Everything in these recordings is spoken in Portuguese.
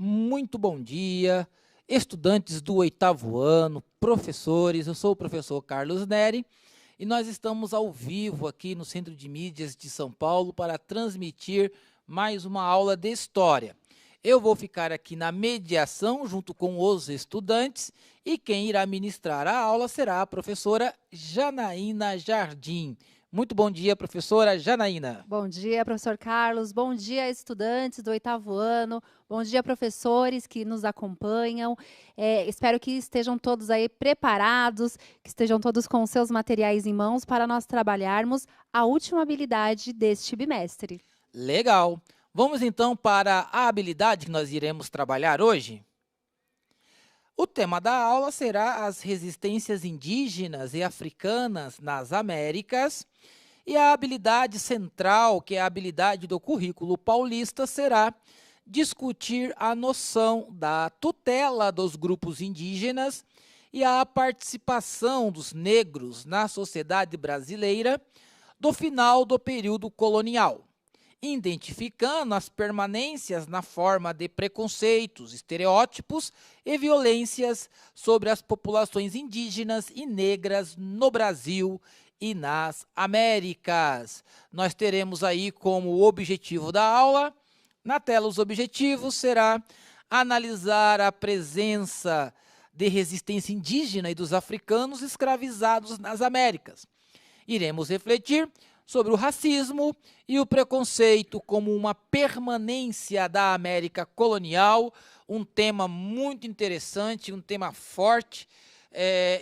Muito bom dia, estudantes do 8º ano, professores. Eu sou o professor Carlos Neri e nós estamos ao vivo aqui no Centro de Mídias de São Paulo para transmitir mais uma aula de História. Eu vou ficar aqui na mediação junto com os estudantes e quem irá ministrar a aula será a professora Janaína Jardim. Muito bom dia, professora Janaína. Bom dia, professor Carlos. Bom dia, estudantes do 8º ano. Bom dia, professores que nos acompanham. Espero que estejam todos aí preparados, que estejam todos com os seus materiais em mãos para nós trabalharmos a última habilidade deste bimestre. Legal. Vamos então para a habilidade que nós iremos trabalhar hoje? O tema da aula será as resistências indígenas e africanas nas Américas. E a habilidade central, que é a habilidade do currículo paulista, será discutir a noção da tutela dos grupos indígenas e a participação dos negros na sociedade brasileira do final do período colonial, identificando as permanências na forma de preconceitos, estereótipos e violências sobre as populações indígenas e negras no Brasil e nas Américas. Nós teremos aí como objetivo da aula, na tela os objetivos, será analisar a presença de resistência indígena e dos africanos escravizados nas Américas. Iremos refletir sobre o racismo e o preconceito como uma permanência da América colonial, um tema muito interessante, um tema forte,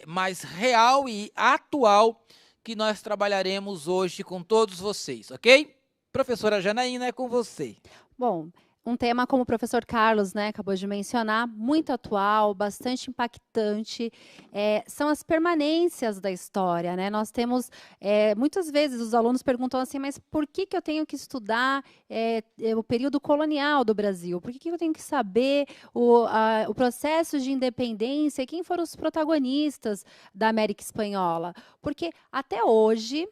mas real e atual, que nós trabalharemos hoje com todos vocês, ok? Professora Janaína, é com você. Bom, um tema, como o professor Carlos, acabou de mencionar, muito atual, bastante impactante, são as permanências da história. Nós temos, muitas vezes, os alunos perguntam assim, mas por que eu tenho que estudar o período colonial do Brasil? Por que eu tenho que saber o processo de independência e quem foram os protagonistas da América Espanhola? Porque até hoje,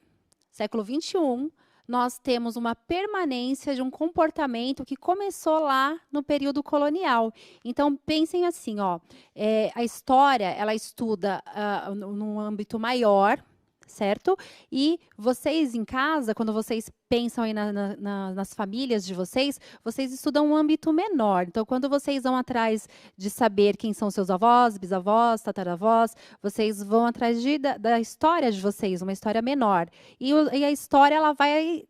século XXI, nós temos uma permanência de um comportamento que começou lá no período colonial. Então, pensem assim, a história, ela estuda num âmbito maior, certo? E vocês em casa, quando vocês pensam aí nas famílias de vocês estudam um âmbito menor. Então, quando vocês vão atrás de saber quem são seus avós, bisavós, tataravós, vocês vão atrás da história de vocês, uma história menor. E a história, ela vai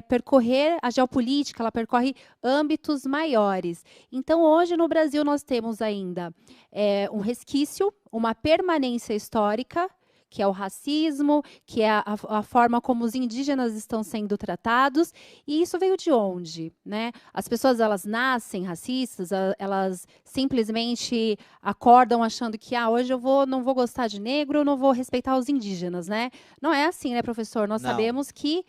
percorrer a geopolítica, ela percorre âmbitos maiores. Então, hoje no Brasil, nós temos ainda um resquício, uma permanência histórica, que é o racismo, que é a forma como os indígenas estão sendo tratados. E isso veio de onde? As pessoas, elas nascem racistas, elas simplesmente acordam achando que hoje eu não vou gostar de negro, eu não vou respeitar os indígenas. Não é assim, professor? Nós sabemos que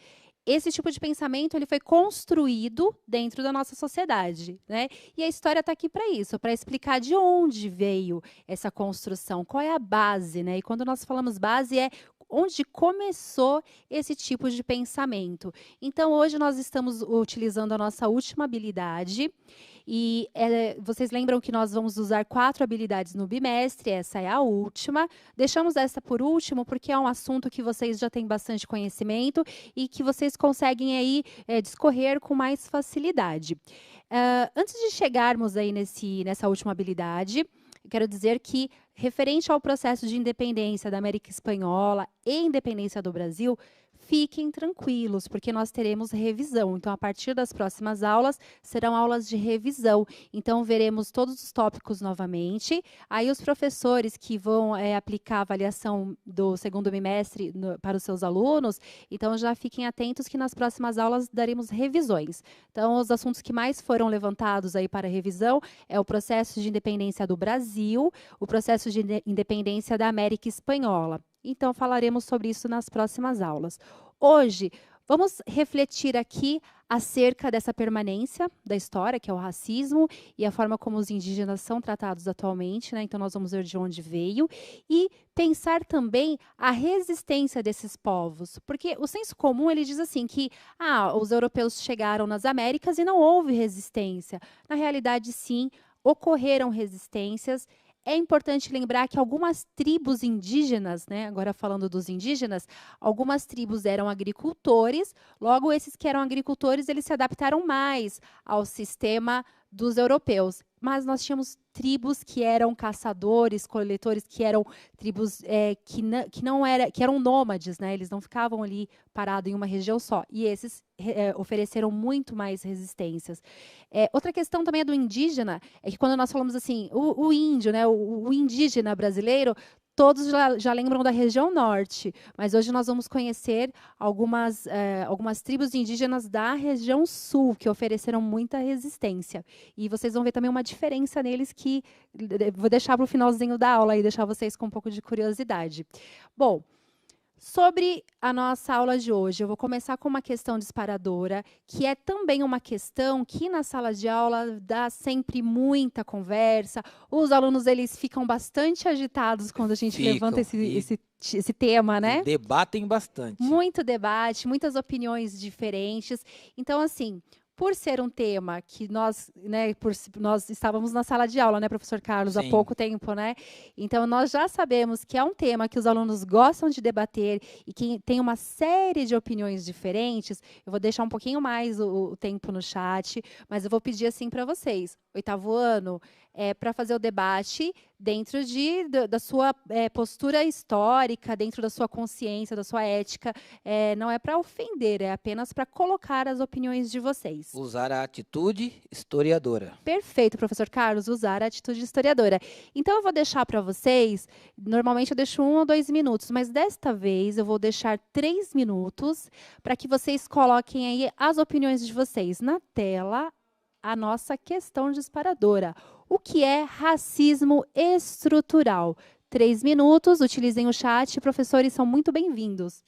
esse tipo de pensamento ele foi construído dentro da nossa sociedade. E a história está aqui para isso, para explicar de onde veio essa construção, qual é a base. E quando nós falamos base, é onde começou esse tipo de pensamento. Então, hoje nós estamos utilizando a nossa última habilidade. E vocês lembram que nós vamos usar 4 habilidades no bimestre, essa é a última. Deixamos essa por último, porque é um assunto que vocês já têm bastante conhecimento e que vocês conseguem aí discorrer com mais facilidade. Antes de chegarmos aí nessa última habilidade, eu quero dizer que, referente ao processo de independência da América Espanhola e independência do Brasil, fiquem tranquilos, porque nós teremos revisão. Então, a partir das próximas aulas, serão aulas de revisão. Então, veremos todos os tópicos novamente. Aí, os professores que vão aplicar a avaliação do segundo bimestre para os seus alunos, então, já fiquem atentos que nas próximas aulas daremos revisões. Então, os assuntos que mais foram levantados aí para revisão é o processo de independência do Brasil, o processo de independência da América Espanhola. Então, falaremos sobre isso nas próximas aulas. Hoje, vamos refletir aqui acerca dessa permanência da história, que é o racismo, e a forma como os indígenas são tratados atualmente. Então, nós vamos ver de onde veio. E pensar também a resistência desses povos. Porque o senso comum ele diz assim que os europeus chegaram nas Américas e não houve resistência. Na realidade, sim, ocorreram resistências. É importante lembrar que algumas tribos indígenas, né, agora falando dos indígenas, algumas tribos eram agricultores, logo esses que eram agricultores, eles se adaptaram mais ao sistema dos europeus. Mas nós tínhamos tribos que eram caçadores, coletores, que eram tribos que eram nômades, né? Eles não ficavam ali parados em uma região só. E esses ofereceram muito mais resistências. Outra questão também é do indígena, é que quando nós falamos assim, o índio, né, o indígena brasileiro, todos já lembram da região norte, mas hoje nós vamos conhecer algumas tribos indígenas da região sul, que ofereceram muita resistência. E vocês vão ver também uma diferença neles que vou deixar para o finalzinho da aula e deixar vocês com um pouco de curiosidade. Bom, sobre a nossa aula de hoje, eu vou começar com uma questão disparadora, que é também uma questão que na sala de aula dá sempre muita conversa. Os alunos eles ficam bastante agitados quando a gente levanta esse tema, né? Debatem bastante. Muito debate, muitas opiniões diferentes. Então, assim, por ser um tema que nós, né, nós estávamos na sala de aula, né, professor Carlos, Sim. há pouco tempo, né? Então, nós já sabemos que é um tema que os alunos gostam de debater e que tem uma série de opiniões diferentes. Eu vou deixar um pouquinho mais o tempo no chat, mas eu vou pedir assim para vocês. 8º ano, para fazer o debate dentro da sua postura histórica, dentro da sua consciência, da sua ética. Não é para ofender, é apenas para colocar as opiniões de vocês. Usar a atitude historiadora. Perfeito, professor Carlos, usar a atitude historiadora. Então, eu vou deixar para vocês, normalmente eu deixo 1 ou 2 minutos, mas desta vez eu vou deixar 3 minutos para que vocês coloquem aí as opiniões de vocês na tela, a nossa questão disparadora. O que é racismo estrutural? 3 minutos, utilizem o chat, professores são muito bem-vindos.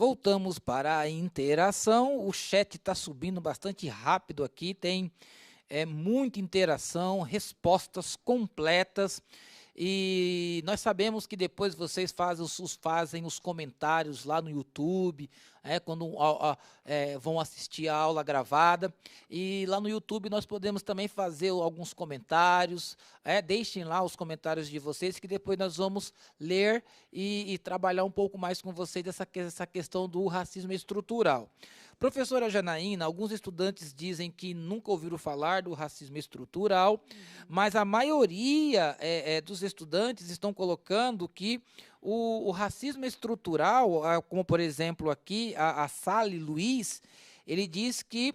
Voltamos para a interação. O chat está subindo bastante rápido aqui, tem muita interação, respostas completas. E nós sabemos que depois vocês fazem os comentários lá no YouTube, quando vão assistir a aula gravada. E lá no YouTube nós podemos também fazer alguns comentários. Deixem lá os comentários de vocês, que depois nós vamos ler e trabalhar um pouco mais com vocês essa questão do racismo estrutural. Professora Janaína, alguns estudantes dizem que nunca ouviram falar do racismo estrutural, mas a maioria dos estudantes estão colocando que o racismo estrutural, como por exemplo aqui a Sally Luiz, ele diz que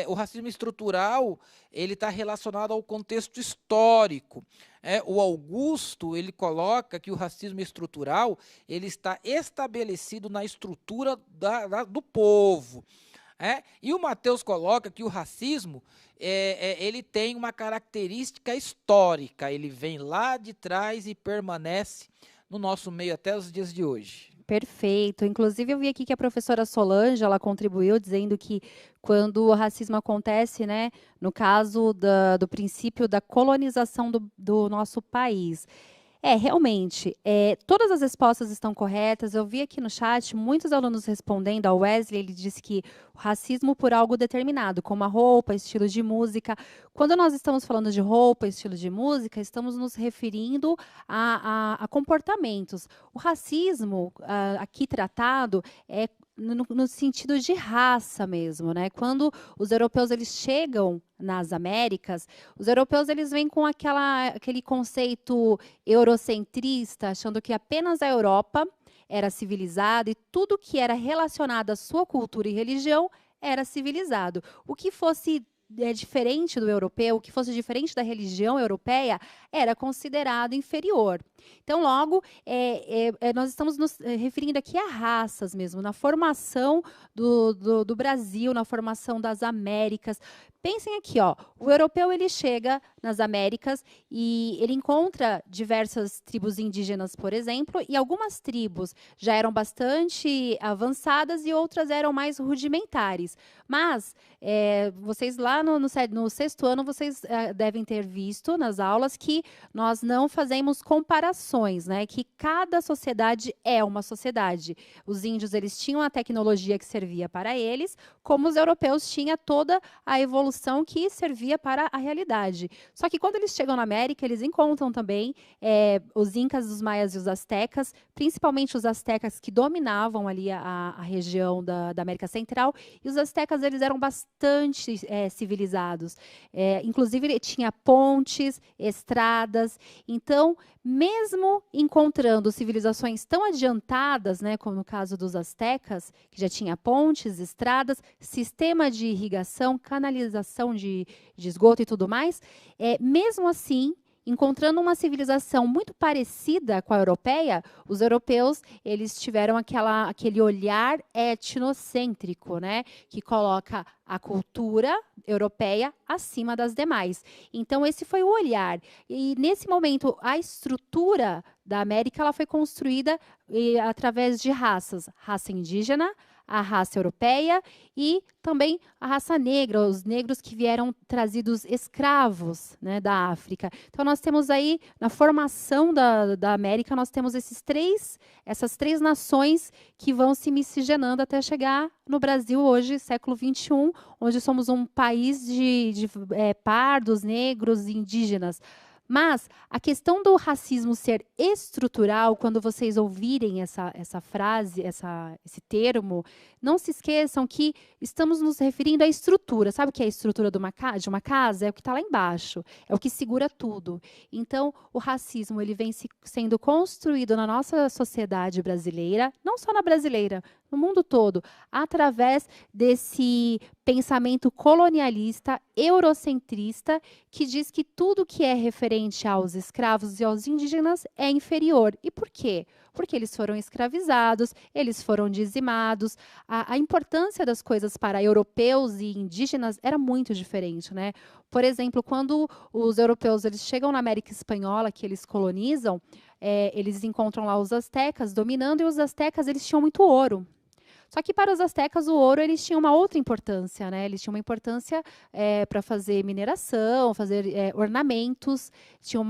o racismo estrutural ele está relacionado ao contexto histórico. O Augusto ele coloca que o racismo estrutural ele está estabelecido na estrutura do povo. E o Matheus coloca que o racismo ele tem uma característica histórica, ele vem lá de trás e permanece no nosso meio até os dias de hoje. Perfeito. Inclusive, eu vi aqui que a professora Solange, ela contribuiu dizendo que quando o racismo acontece, né, no caso do princípio da colonização do nosso país. Realmente, todas as respostas estão corretas. Eu vi aqui no chat muitos alunos respondendo. A Wesley, ele disse que o racismo por algo determinado, como a roupa, estilo de música. Quando nós estamos falando de roupa, estilo de música, estamos nos referindo a comportamentos. O racismo, aqui tratado, é no sentido de raça mesmo, né? Quando os europeus eles chegam nas Américas, os europeus eles vêm com aquele conceito eurocentrista, achando que apenas a Europa era civilizada e tudo que era relacionado à sua cultura e religião era civilizado. O que fosse diferente do europeu, o que fosse diferente da religião europeia, era considerado inferior. Então, logo, nós estamos nos referindo aqui a raças mesmo, na formação do Brasil, na formação das Américas. Pensem aqui, o europeu ele chega nas Américas e ele encontra diversas tribos indígenas, por exemplo, e algumas tribos já eram bastante avançadas e outras eram mais rudimentares. Mas vocês lá no sexto ano, vocês devem ter visto nas aulas que nós não fazemos comparações, né? Que cada sociedade é uma sociedade. Os índios eles tinham a tecnologia que servia para eles, como os europeus tinham toda a evolução que servia para a realidade. Só que quando eles chegam na América, eles encontram também os incas, os maias e os astecas, principalmente os astecas que dominavam ali a região da América Central, e os astecas eles eram bastante civilizados. Inclusive, tinha pontes, estradas. Então, mesmo encontrando civilizações tão adiantadas, né, como no caso dos astecas, que já tinha pontes, estradas, sistema de irrigação, canalização de esgoto e tudo mais, mesmo assim, encontrando uma civilização muito parecida com a europeia, os europeus eles tiveram aquele olhar etnocêntrico, né, que coloca a cultura europeia acima das demais. Então, esse foi o olhar. E, nesse momento, a estrutura da América ela foi construída através de raças. Raça indígena, a raça europeia e também a raça negra, os negros que vieram trazidos escravos, né, da África. Então, nós temos aí, na formação da América, nós temos essas três nações que vão se miscigenando até chegar no Brasil hoje, século XXI, onde somos um país de pardos, negros e indígenas. Mas a questão do racismo ser estrutural, quando vocês ouvirem essa frase, esse termo, não se esqueçam que estamos nos referindo à estrutura. Sabe o que é a estrutura de uma casa? É o que está lá embaixo, é o que segura tudo. Então, o racismo ele vem sendo construído na nossa sociedade brasileira, não só na brasileira, no mundo todo, através desse pensamento colonialista, eurocentrista, que diz que tudo que é referente aos escravos e aos indígenas é inferior. E por quê? Porque eles foram escravizados, eles foram dizimados. A importância das coisas para europeus e indígenas era muito diferente, né? Por exemplo, quando os europeus eles chegam na América Espanhola, que eles colonizam, eles encontram lá os astecas dominando, e os astecas eles tinham muito ouro. Só que para os astecas o ouro eles tinham uma outra importância, né? Eles tinham uma importância para fazer mineração, fazer ornamentos, tinha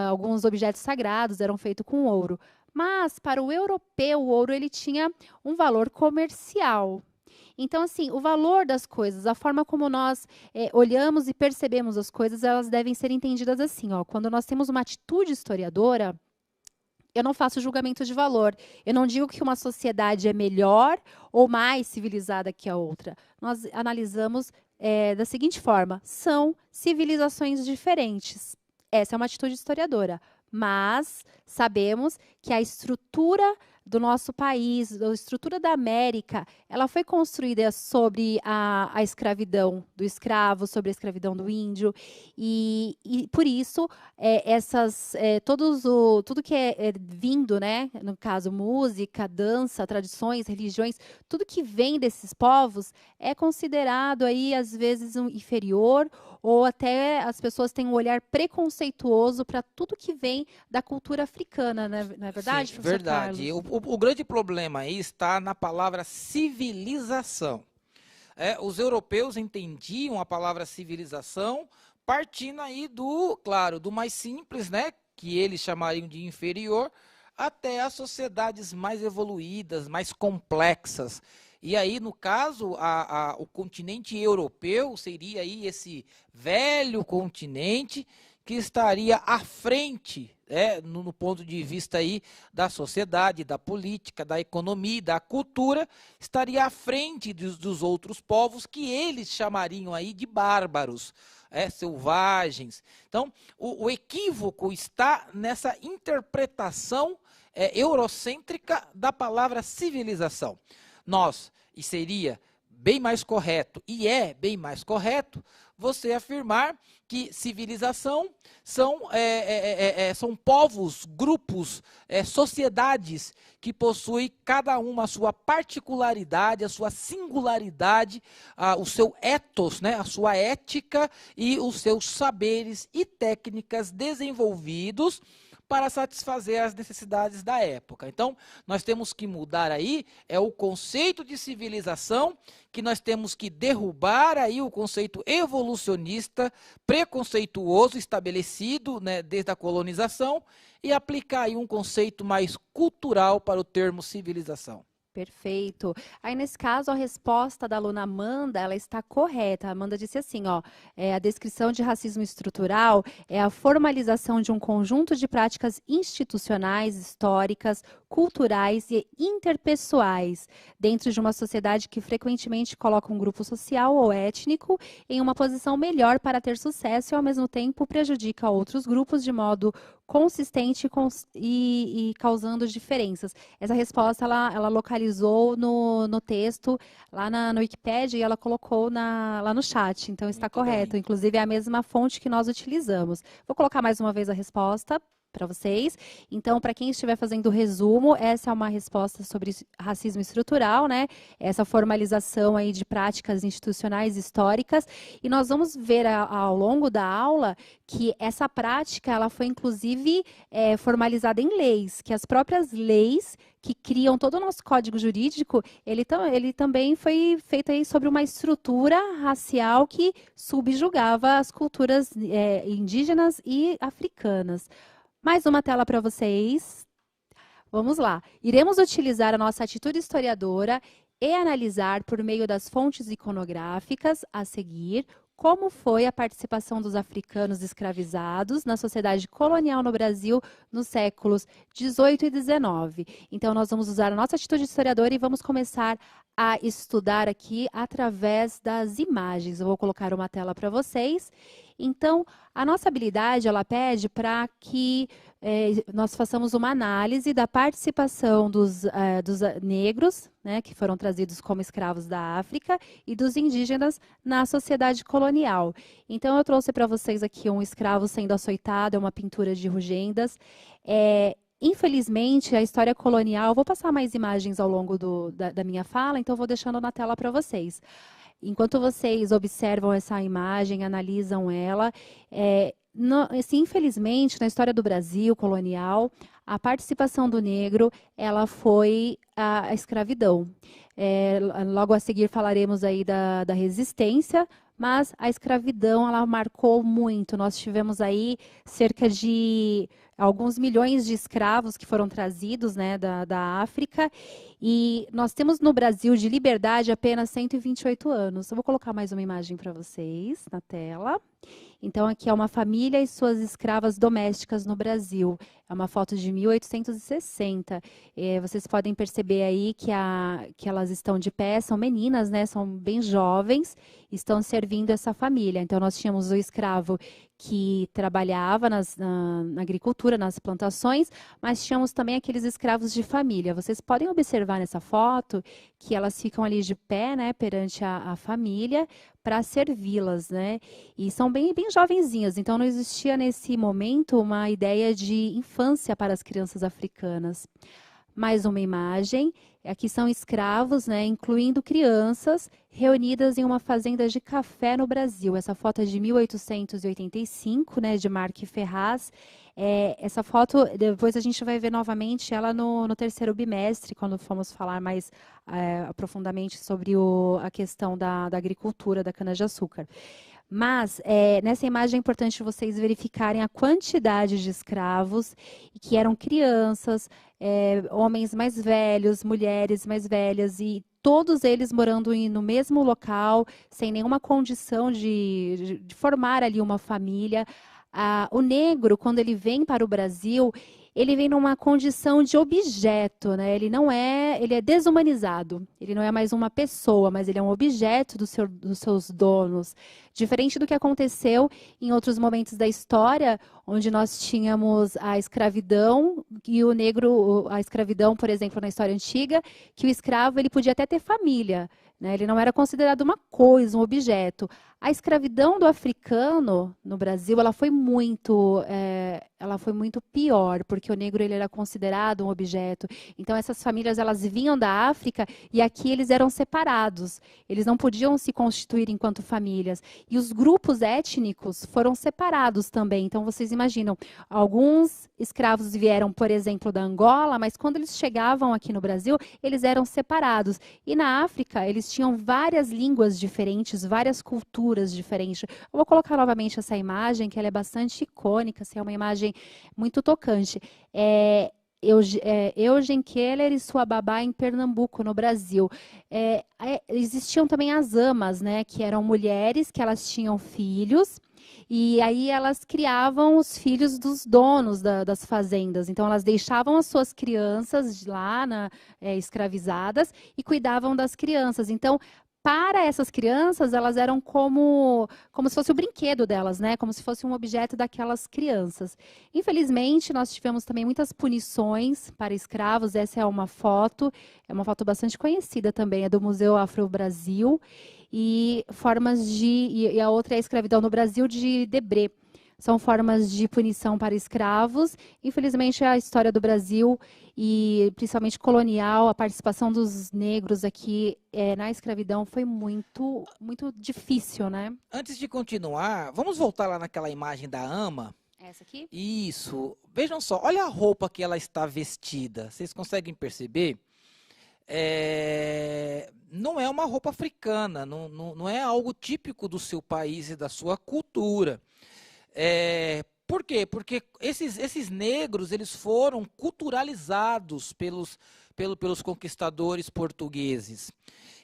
alguns objetos sagrados eram feitos com ouro. Mas para o europeu o ouro ele tinha um valor comercial. Então, assim, o valor das coisas, a forma como nós olhamos e percebemos as coisas, elas devem ser entendidas assim, ó. Quando nós temos uma atitude historiadora, eu não faço julgamento de valor. Eu não digo que uma sociedade é melhor ou mais civilizada que a outra. Nós analisamos da seguinte forma: são civilizações diferentes. Essa é uma atitude historiadora. Mas sabemos que a estrutura do nosso país, a estrutura da América, ela foi construída sobre a escravidão do escravo, sobre a escravidão do índio, e por isso tudo que é vindo, né, no caso música, dança, tradições, religiões, tudo que vem desses povos é considerado aí às vezes um inferior, ou até as pessoas têm um olhar preconceituoso para tudo que vem da cultura africana, né? Não é verdade, Sim, professor verdade. Carlos? O grande problema aí está na palavra civilização. Os europeus entendiam a palavra civilização partindo aí claro, do mais simples, né, que eles chamariam de inferior, até as sociedades mais evoluídas, mais complexas. E aí, no caso, o continente europeu seria aí esse velho continente que estaria à frente, no ponto de vista aí da sociedade, da política, da economia, da cultura, estaria à frente dos outros povos que eles chamariam aí de bárbaros, selvagens. Então, o equívoco está nessa interpretação eurocêntrica da palavra civilização. E seria bem mais correto, e é bem mais correto, você afirmar que civilização são povos, grupos, sociedades que possuem cada uma a sua particularidade, a sua singularidade, o seu ethos, né, a sua ética e os seus saberes e técnicas desenvolvidos para satisfazer as necessidades da época. Então, nós temos que mudar aí o conceito de civilização, que nós temos que derrubar aí o conceito evolucionista, preconceituoso, estabelecido, né, desde a colonização, e aplicar aí um conceito mais cultural para o termo civilização. Perfeito. Aí, nesse caso, a resposta da aluna Amanda, ela está correta. A Amanda disse assim, ó, a descrição de racismo estrutural é a formalização de um conjunto de práticas institucionais, históricas, culturais e interpessoais dentro de uma sociedade que frequentemente coloca um grupo social ou étnico em uma posição melhor para ter sucesso e, ao mesmo tempo, prejudica outros grupos de modo consistente e causando diferenças. Essa resposta ela localizou no texto lá no Wikipedia e ela colocou lá no chat, então está correto. Bem. Inclusive é a mesma fonte que nós utilizamos. Vou colocar mais uma vez a resposta para vocês. Então, para quem estiver fazendo o resumo, essa é uma resposta sobre racismo estrutural, né? Essa formalização aí de práticas institucionais históricas. E nós vamos ver ao longo da aula que essa prática ela foi, inclusive, formalizada em leis, que as próprias leis que criam todo o nosso código jurídico, ele também foi feito aí sobre uma estrutura racial que subjugava as culturas indígenas e africanas. Mais uma tela para vocês. Vamos lá. Iremos utilizar a nossa atitude historiadora e analisar, por meio das fontes iconográficas a seguir, como foi a participação dos africanos escravizados na sociedade colonial no Brasil nos séculos 18 e 19. Então, nós vamos usar a nossa atitude historiadora e vamos começar a estudar aqui através das imagens. Eu vou colocar uma tela para vocês. Então, a nossa habilidade, ela pede para que nós façamos uma análise da participação dos negros, né, que foram trazidos como escravos da África, e dos indígenas na sociedade colonial. Então, eu trouxe para vocês aqui um escravo sendo açoitado, é uma pintura de Rugendas. Infelizmente, a história colonial... Vou passar mais imagens ao longo da minha fala, então vou deixando na tela para vocês. Enquanto vocês observam essa imagem, analisam ela, infelizmente, na história do Brasil colonial, a participação do negro ela foi a escravidão. Logo a seguir falaremos aí da resistência, mas a escravidão, ela marcou muito. Nós tivemos aí cerca de alguns milhões de escravos que foram trazidos, né, da África, e nós temos no Brasil de liberdade apenas 128 anos. Eu vou colocar mais uma imagem para vocês na tela. Então, aqui é uma família e suas escravas domésticas no Brasil. É uma foto de 1860. Vocês podem perceber aí que elas estão de pé, são meninas, né? São bem jovens, estão servindo essa família. Então, nós tínhamos o escravo que trabalhava na agricultura, nas plantações, mas tínhamos também aqueles escravos de família. Vocês podem observar nessa foto que elas ficam ali de pé, né, perante a família, para servi-las, né? E são bem jovenzinhas, então não existia nesse momento uma ideia de infância para as crianças africanas. Mais uma imagem, aqui são escravos, né, incluindo crianças, reunidas em uma fazenda de café no Brasil. Essa foto é de 1885, né, de Marque Ferraz. Essa foto, depois a gente vai ver novamente ela no terceiro bimestre, quando formos falar mais aprofundadamente sobre a questão da agricultura, da cana-de-açúcar. Mas nessa imagem é importante vocês verificarem a quantidade de escravos que eram crianças, homens mais velhos, mulheres mais velhas, e todos eles morando no mesmo local, sem nenhuma condição de formar ali uma família. O negro, quando ele vem para o Brasil, ele vem numa condição de objeto, né? Ele é desumanizado. Ele não é mais uma pessoa, mas ele é um objeto dos seus donos. Diferente do que aconteceu em outros momentos da história, onde nós tínhamos a escravidão e o negro, a escravidão, por exemplo, na história antiga, que o escravo ele podia até ter família, né? Ele não era considerado uma coisa, um objeto. A escravidão do africano no Brasil, ela foi muito pior, porque o negro ele era considerado um objeto. Então essas famílias elas vinham da África e aqui eles eram separados. Eles não podiam se constituir enquanto famílias. E os grupos étnicos foram separados também. Então vocês imaginam, alguns escravos vieram, por exemplo, da Angola, mas quando eles chegavam aqui no Brasil, eles eram separados. E na África, eles tinham várias línguas diferentes, várias culturas diferentes. Eu vou colocar novamente essa imagem, que ela é bastante icônica, assim, é uma imagem muito tocante. Eugen Keller e sua babá em Pernambuco, no Brasil. Existiam também as amas, né, que eram mulheres que elas tinham filhos, e aí elas criavam os filhos dos donos das fazendas. Então, elas deixavam as suas crianças lá escravizadas e cuidavam das crianças. Então, para essas crianças, elas eram como se fosse o brinquedo delas, né? Como se fosse um objeto daquelas crianças. Infelizmente, nós tivemos também muitas punições para escravos. Essa é uma foto bastante conhecida também, é do Museu Afro-Brasil. E a outra é a escravidão no Brasil de Debré. São formas de punição para escravos. Infelizmente, a história do Brasil, e principalmente colonial, a participação dos negros aqui na escravidão foi muito, muito difícil, né? Antes de continuar, vamos voltar lá naquela imagem da ama. Essa aqui? Isso. Vejam só, olha a roupa que ela está vestida. Vocês conseguem perceber? Não é uma roupa africana, não é algo típico do seu país e da sua cultura. Por quê? Porque esses negros eles foram culturalizados pelos conquistadores portugueses.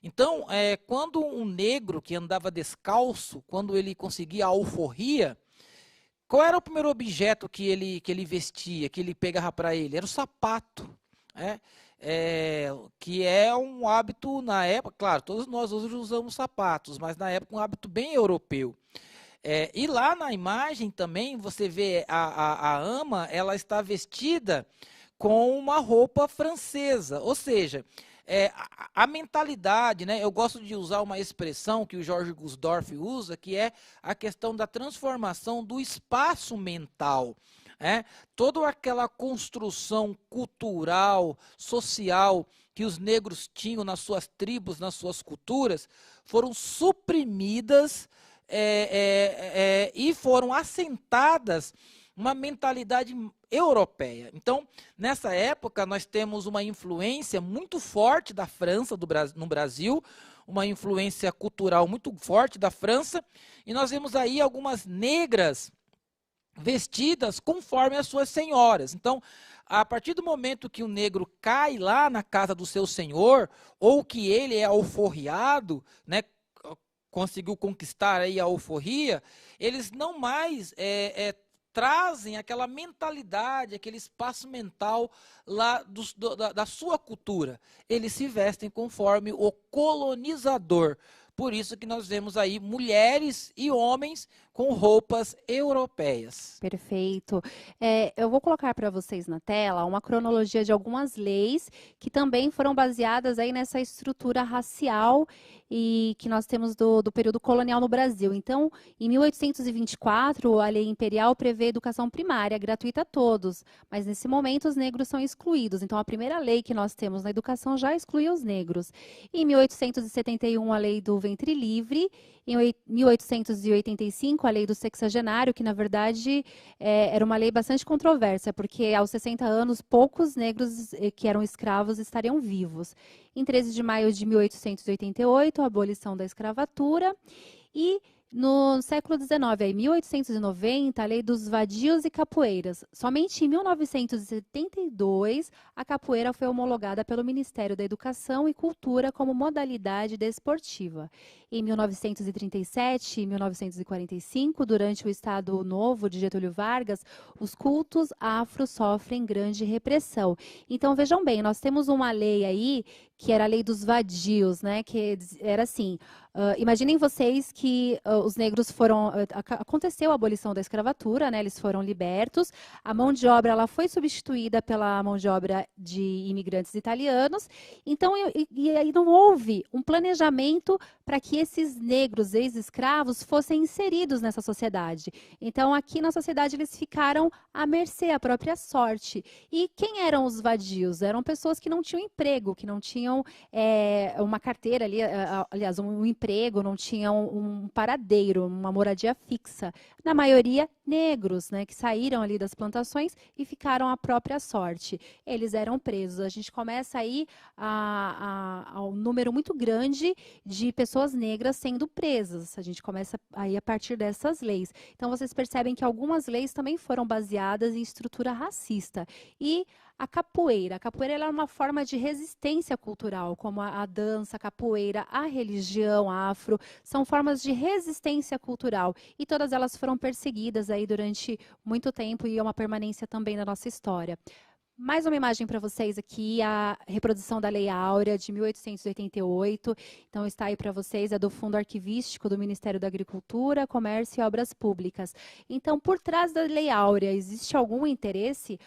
Então, quando um negro que andava descalço, quando ele conseguia a alforria, qual era o primeiro objeto que ele vestia, que ele pegava para ele? Era o sapato, né? Que é um hábito na época, claro, todos nós hoje usamos sapatos, mas na época um hábito bem europeu. E lá na imagem também você vê a ama, ela está vestida com uma roupa francesa, ou seja, a mentalidade, né? Eu gosto de usar uma expressão que o Jorge Gusdorff usa, que é a questão da transformação do espaço mental. Toda aquela construção cultural, social que os negros tinham nas suas tribos, nas suas culturas, foram suprimidas e foram assentadas uma mentalidade europeia. Então, nessa época, nós temos uma influência muito forte da França no Brasil, uma influência cultural muito forte da França, e nós vemos aí algumas negras vestidas conforme as suas senhoras. Então, a partir do momento que o negro cai lá na casa do seu senhor, ou que ele é alforriado, né, conseguiu conquistar aí a alforria, eles não mais trazem aquela mentalidade, aquele espaço mental lá da sua cultura. Eles se vestem conforme o colonizador. Por isso que nós vemos aí mulheres e homens com roupas europeias. Perfeito. Eu vou colocar para vocês na tela uma cronologia de algumas leis que também foram baseadas aí nessa estrutura racial e que nós temos do período colonial no Brasil. Então, em 1824, a lei imperial prevê educação primária gratuita a todos, mas nesse momento os negros são excluídos. Então, a primeira lei que nós temos na educação já excluía os negros. Em 1871, a lei do ventre livre. Em 1885, a lei do sexagenário, que na verdade era uma lei bastante controversa, porque aos 60 anos, poucos negros que eram escravos estariam vivos. Em 13 de maio de 1888, a abolição da escravatura. E no século XIX, em 1890, a lei dos vadios e capoeiras. Somente em 1972, a capoeira foi homologada pelo Ministério da Educação e Cultura como modalidade desportiva. Em 1937 e 1945, durante o Estado Novo de Getúlio Vargas, os cultos afro sofrem grande repressão. Então, vejam bem, nós temos uma lei aí, que era a lei dos vadios, né? Que era assim, imaginem vocês que os negros foram... aconteceu a abolição da escravatura, né? Eles foram libertos, a mão de obra ela foi substituída pela mão de obra de imigrantes italianos, então, e aí não houve um planejamento para que esses negros ex-escravos fossem inseridos nessa sociedade. Então, aqui na sociedade, eles ficaram à mercê, à própria sorte. E quem eram os vadios? Eram pessoas que não tinham emprego, que não tinham uma carteira ali, aliás, um emprego, não tinham um paradeiro, uma moradia fixa. Na maioria, negros, né, que saíram ali das plantações e ficaram à própria sorte. Eles eram presos. A gente começa aí a um número muito grande de pessoas negras sendo presas. A gente começa aí a partir dessas leis. Então, vocês percebem que algumas leis também foram baseadas em estrutura racista. E a capoeira ela é uma forma de resistência cultural, como a dança, a capoeira, a religião afro, são formas de resistência cultural. E todas elas foram perseguidas aí durante muito tempo e é uma permanência também na nossa história. Mais uma imagem para vocês aqui, a reprodução da Lei Áurea de 1888. Então, está aí para vocês, é do Fundo Arquivístico do Ministério da Agricultura, Comércio e Obras Públicas. Então, por trás da Lei Áurea, existe algum interesse?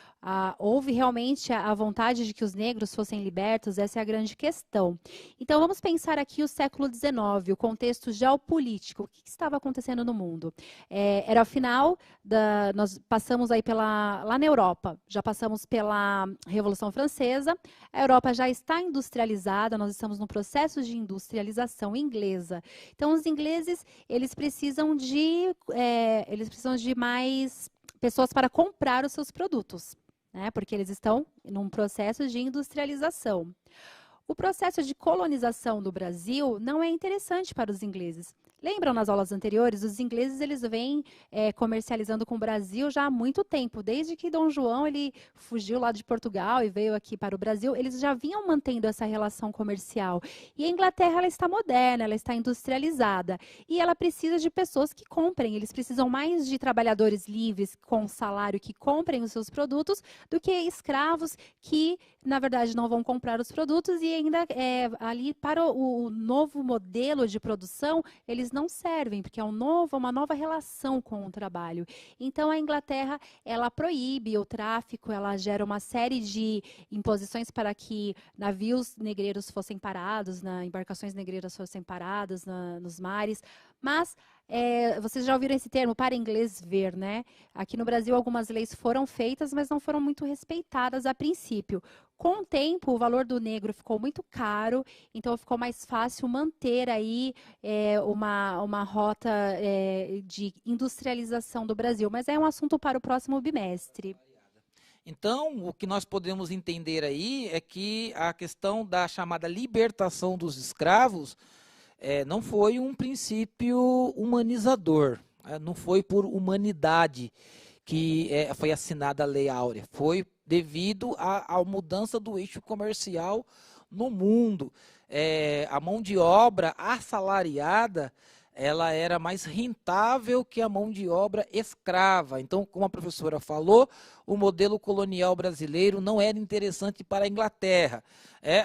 Houve realmente a vontade de que os negros fossem libertos? Essa é a grande questão. Então, vamos pensar aqui o século XIX, o contexto geopolítico. O que estava acontecendo no mundo? Era o final, nós passamos aí lá na Europa, já passamos pela Revolução Francesa, a Europa já está industrializada, nós estamos no processo de industrialização inglesa. Então, os ingleses, eles precisam de mais pessoas para comprar os seus produtos, né? Porque eles estão num processo de industrialização. O processo de colonização do Brasil não é interessante para os ingleses. Lembram nas aulas anteriores, os ingleses eles vêm comercializando com o Brasil já há muito tempo. Desde que Dom João ele fugiu lá de Portugal e veio aqui para o Brasil, eles já vinham mantendo essa relação comercial. E a Inglaterra ela está moderna, ela está industrializada. E ela precisa de pessoas que comprem. Eles precisam mais de trabalhadores livres, com salário, que comprem os seus produtos, do que escravos que, na verdade, não vão comprar os produtos e ainda ali para o novo modelo de produção, eles não servem, porque é uma nova relação com o trabalho. Então, a Inglaterra, ela proíbe o tráfico, ela gera uma série de imposições para que navios negreiros fossem parados, embarcações negreiras fossem paradas nos mares, mas vocês já ouviram esse termo, para inglês ver, né? Aqui no Brasil, algumas leis foram feitas, mas não foram muito respeitadas a princípio. Com o tempo, o valor do negro ficou muito caro, então ficou mais fácil manter aí uma rota de industrialização do Brasil. Mas é um assunto para o próximo bimestre. Então, o que nós podemos entender aí é que a questão da chamada libertação dos escravos não foi um princípio humanizador, não foi por humanidade que foi assinada a Lei Áurea, foi devido à mudança do eixo comercial no mundo. A mão de obra assalariada, ela era mais rentável que a mão de obra escrava. Então, como a professora falou, o modelo colonial brasileiro não era interessante para a Inglaterra.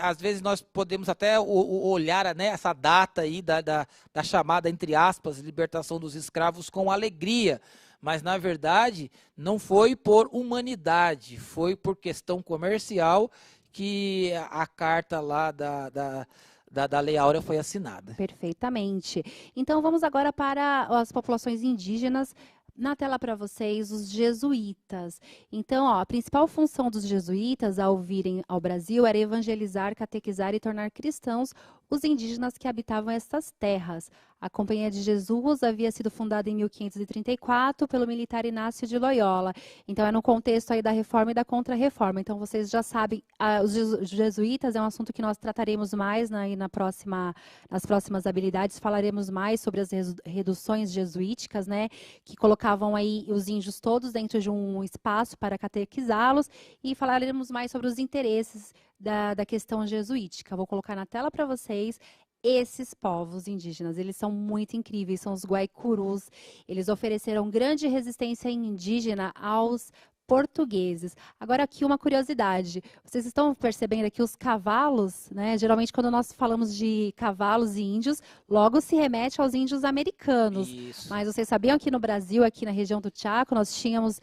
Às vezes nós podemos até olhar, né, essa data aí da chamada, entre aspas, libertação dos escravos com alegria, mas na verdade não foi por humanidade, foi por questão comercial que a carta lá da Lei Áurea foi assinada. Perfeitamente. Então, vamos agora para as populações indígenas. Na tela para vocês, os jesuítas. Então, a principal função dos jesuítas ao virem ao Brasil era evangelizar, catequizar e tornar cristãos os indígenas que habitavam estas terras. A Companhia de Jesus havia sido fundada em 1534 pelo militar Inácio de Loyola. Então, é no contexto aí da reforma e da contra-reforma. Então, vocês já sabem, os jesuítas é um assunto que nós trataremos mais nas próximas habilidades. Falaremos mais sobre as reduções jesuíticas, né, que colocavam aí os índios todos dentro de um espaço para catequizá-los, e falaremos mais sobre os interesses da questão jesuítica. Vou colocar na tela para vocês esses povos indígenas. Eles são muito incríveis, são os Guaicurus. Eles ofereceram grande resistência indígena aos portugueses. Agora aqui uma curiosidade. Vocês estão percebendo aqui os cavalos, né? Geralmente quando nós falamos de cavalos e índios, logo se remete aos índios americanos. Isso. Mas vocês sabiam que no Brasil, aqui na região do Chaco, nós tínhamos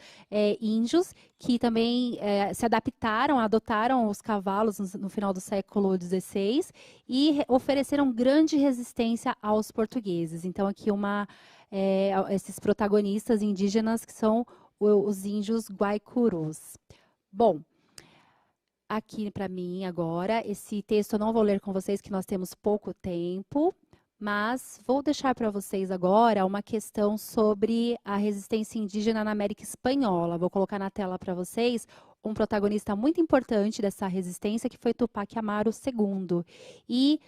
índios que também se adaptaram, adotaram os cavalos no final do século XVI e ofereceram grande resistência aos portugueses. Então aqui esses protagonistas indígenas que são os índios Guaicurus. Bom, aqui para mim agora, esse texto eu não vou ler com vocês, que nós temos pouco tempo, mas vou deixar para vocês agora uma questão sobre a resistência indígena na América Espanhola. Vou colocar na tela para vocês um protagonista muito importante dessa resistência, que foi Tupac Amaru II. E,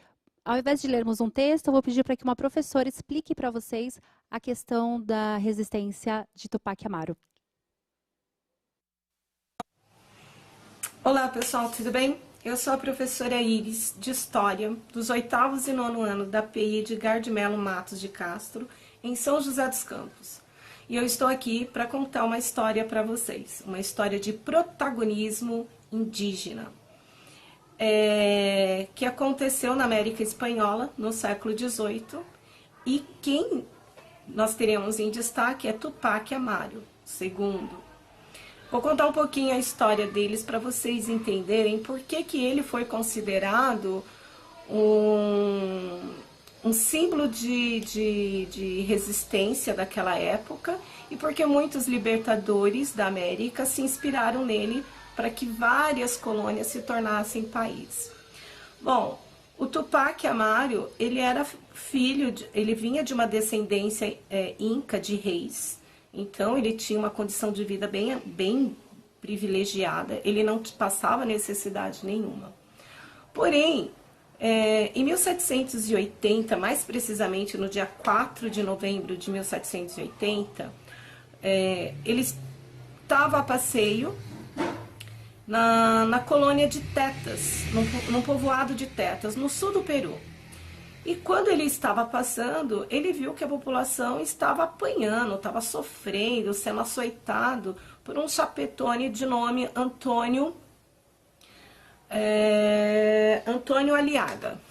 ao invés de lermos um texto, eu vou pedir para que uma professora explique para vocês a questão da resistência de Tupac Amaru. Olá pessoal, tudo bem? Eu sou a professora Iris, de História, dos 8º e 9º anos da PI Edgar de Melo Matos de Castro, em São José dos Campos. E eu estou aqui para contar uma história para vocês, uma história de protagonismo indígena, que aconteceu na América Espanhola, no século XVIII, e quem nós teremos em destaque é Tupac Amaru II. Vou contar um pouquinho a história deles para vocês entenderem por que ele foi considerado um símbolo de resistência daquela época e porque muitos libertadores da América se inspiraram nele para que várias colônias se tornassem país. Bom, o Tupac Amaru, ele era ele vinha de uma descendência inca de reis. Então, ele tinha uma condição de vida bem privilegiada, ele não passava necessidade nenhuma. Porém, em 1780, mais precisamente no dia 4 de novembro de 1780, ele estava a passeio na colônia de Tetas, no povoado de Tetas, no sul do Peru. E quando ele estava passando, ele viu que a população estava apanhando, estava sofrendo, sendo açoitado por um chapetone de nome Antônio Aliaga.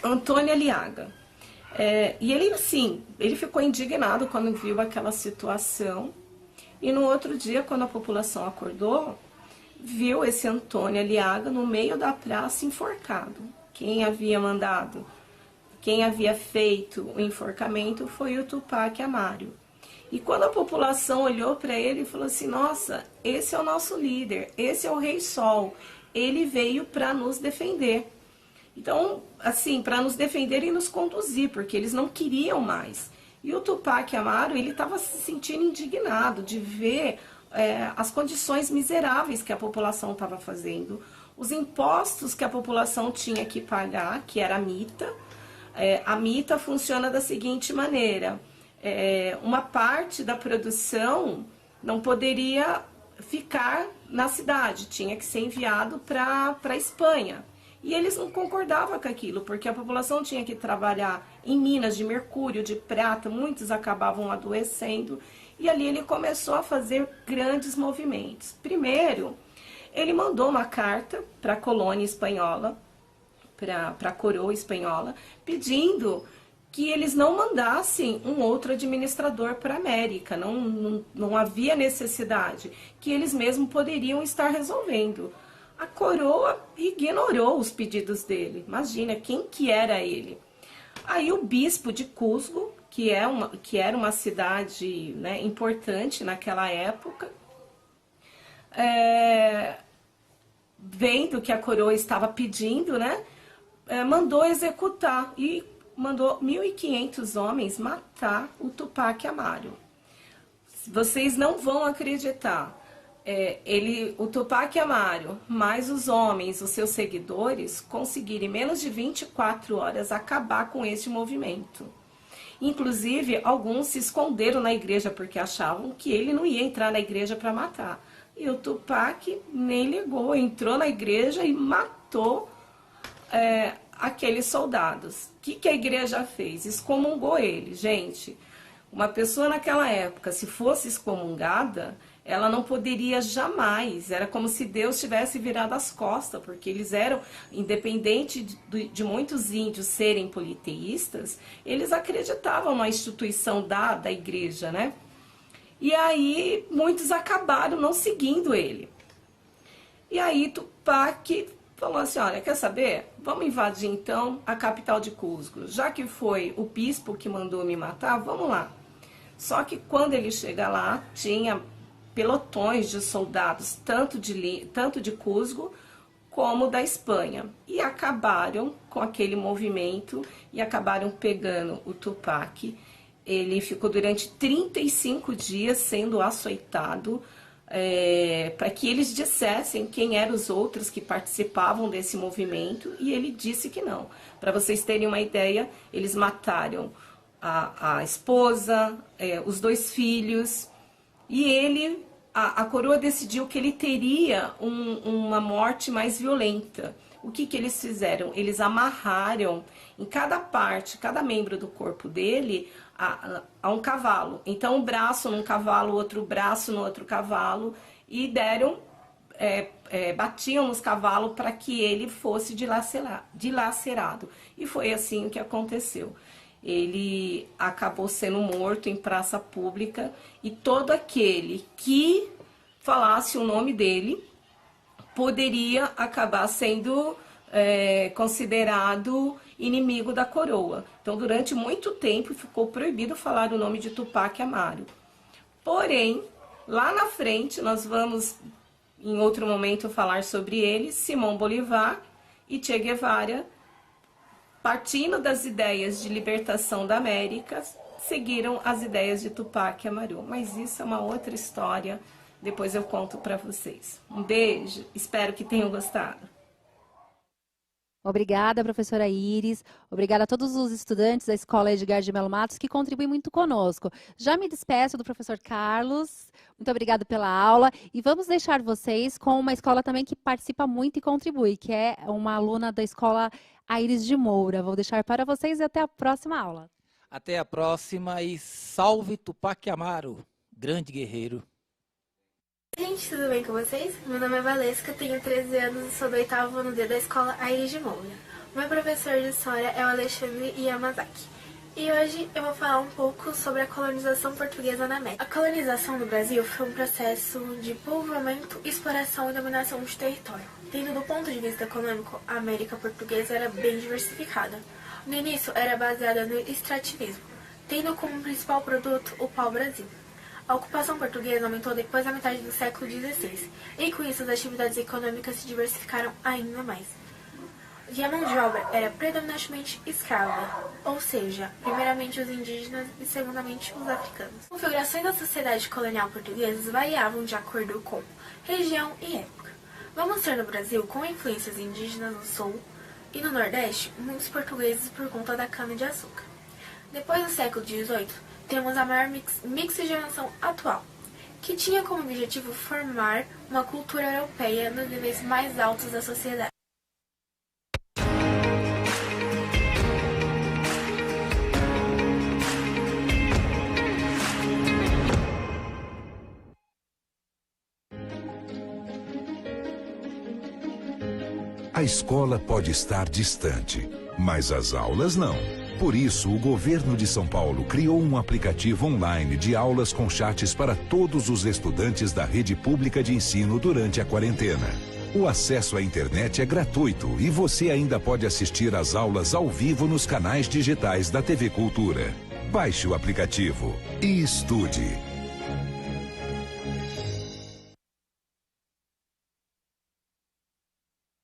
Antônio Aliaga. E ele, sim, ele ficou indignado quando viu aquela situação. E no outro dia, quando a população acordou, viu esse Antônio Aliaga no meio da praça enforcado. Quem havia feito o enforcamento foi o Tupac Amaru. E quando a população olhou para ele e falou assim, nossa, esse é o nosso líder, esse é o Rei Sol, ele veio para nos defender. Então, assim, para nos defender e nos conduzir, porque eles não queriam mais. E o Tupac Amaru, ele estava se sentindo indignado de ver as condições miseráveis que a população estava fazendo, os impostos que a população tinha que pagar, que era a mita. A mita funciona da seguinte maneira, uma parte da produção não poderia ficar na cidade, tinha que ser enviado para a Espanha. E eles não concordavam com aquilo, porque a população tinha que trabalhar em minas de mercúrio, de prata, muitos acabavam adoecendo. E ali ele começou a fazer grandes movimentos. Primeiro, ele mandou uma carta para a colônia espanhola, para a coroa espanhola, pedindo que eles não mandassem um outro administrador para a América, não havia necessidade, que eles mesmos poderiam estar resolvendo. A coroa ignorou os pedidos dele. Imagina, quem que era ele? Aí o bispo de Cusco, que era uma cidade, né, importante naquela época, vendo que a coroa estava pedindo, né, mandou executar e mandou 1.500 homens matar o Tupac Amaru. Vocês não vão acreditar. O Tupac Amaru, mais os homens, os seus seguidores, conseguiram em menos de 24 horas acabar com este movimento. Inclusive, alguns se esconderam na igreja porque achavam que ele não ia entrar na igreja para matar. E o Tupac nem ligou, entrou na igreja e matou aqueles soldados. O que a igreja fez? Excomungou ele. Gente, uma pessoa naquela época, se fosse excomungada, ela não poderia jamais, era como se Deus tivesse virado as costas, porque eles eram, independente de muitos índios serem politeístas, eles acreditavam na instituição da igreja, né? E aí muitos acabaram não seguindo ele. E aí Tupac falou assim, olha, quer saber? Vamos invadir então a capital de Cusco. Já que foi o bispo que mandou me matar, vamos lá. Só que quando ele chega lá, tinha pelotões de soldados, tanto de Cusco como da Espanha. E acabaram com aquele movimento e acabaram pegando o Tupac. Ele ficou durante 35 dias sendo açoitado, para que eles dissessem quem eram os outros que participavam desse movimento, e ele disse que não. Para vocês terem uma ideia, eles mataram a esposa, os 2 filhos, e a coroa decidiu que ele teria uma morte mais violenta. O que eles fizeram? Eles amarraram em cada parte, cada membro do corpo dele, a um cavalo. Então, um braço num cavalo, outro braço no outro cavalo, e batiam nos cavalos para que ele fosse dilacerado. E foi assim o que aconteceu. Ele acabou sendo morto em praça pública, e todo aquele que falasse o nome dele poderia acabar sendo considerado inimigo da coroa. Então, durante muito tempo, ficou proibido falar o nome de Tupac Amaru. Porém, lá na frente, nós vamos, em outro momento, falar sobre ele, Simão Bolivar e Che Guevara, partindo das ideias de libertação da América, seguiram as ideias de Tupac Amaru. Mas isso é uma outra história, depois eu conto para vocês. Um beijo, espero que tenham gostado. Obrigada, professora Iris. Obrigada a todos os estudantes da Escola Edgar de Melo Matos que contribuem muito conosco. Já me despeço do professor Carlos. Muito obrigada pela aula. E vamos deixar vocês com uma escola também que participa muito e contribui, que é uma aluna da Escola Aires de Moura. Vou deixar para vocês e até a próxima aula. Até a próxima e salve Tupac Amaru, grande guerreiro. Gente, tudo bem com vocês? Meu nome é Valesca, tenho 13 anos e sou do 8º ano D da Escola Aires de Moura. Meu professor de História é o Alexandre Yamazaki. E hoje eu vou falar um pouco sobre a colonização portuguesa na América. A colonização do Brasil foi um processo de povoamento, exploração e dominação de território. Tendo do ponto de vista econômico, a América portuguesa era bem diversificada. No início era baseada no extrativismo, tendo como principal produto o pau-brasil. A ocupação portuguesa aumentou depois da metade do século XVI, e com isso as atividades econômicas se diversificaram ainda mais. E a mão de obra era predominantemente escrava, ou seja, primeiramente os indígenas e segundamente os africanos. As configurações da sociedade colonial portuguesa variavam de acordo com região e época. Vamos ter no Brasil com influências indígenas no sul e no nordeste, muitos portugueses por conta da cana-de-açúcar. Depois do século XVIII, temos a maior miscigenação atual, que tinha como objetivo formar uma cultura europeia nos níveis mais altos da sociedade. A escola pode estar distante, mas as aulas não. Por isso, o governo de São Paulo criou um aplicativo online de aulas com chats para todos os estudantes da rede pública de ensino durante a quarentena. O acesso à internet é gratuito e você ainda pode assistir às aulas ao vivo nos canais digitais da TV Cultura. Baixe o aplicativo e estude.